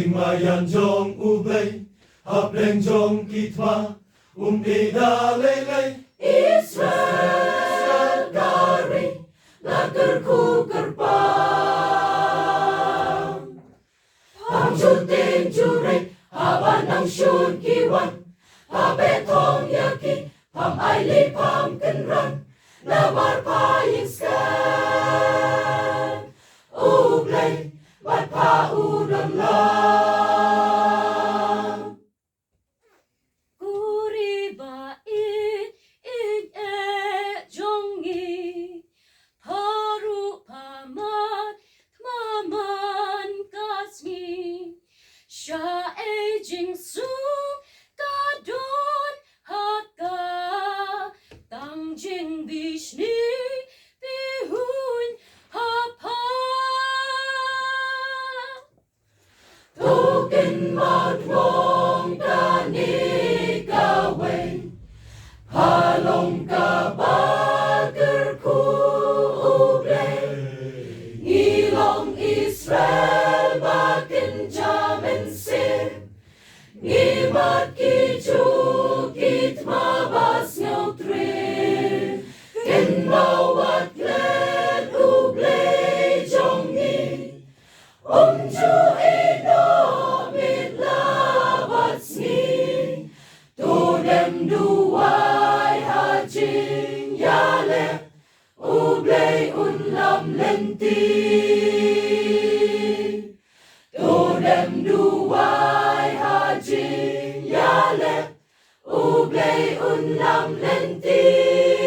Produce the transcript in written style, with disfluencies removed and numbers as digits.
Mayan jong ublay, hapleng jong kitwa, ida lelay. Israel dari, lager ku gerbang. Pangjutin jurek, hawan ang syun kiwan, habetong yaki, pam aili pam kenran, namar paying skan. Ublay, bat pa udang lang. Kuriba in jongi, haru pamat maman kasmi, sha jing su kadon haka, tang jing bishni bihun hapa. Token madmong kanikaway, halong kabager ku ublay. Ngilong Israel bakin jamin sir, ngimat kijukit mabas ngotrir. Ken bawat len ublay jongi, Omju inomit labats ni, Tudem duway hajing yale, Ublay unlam lenti. Tudem duway hajing yale, Ublay unlam lenti.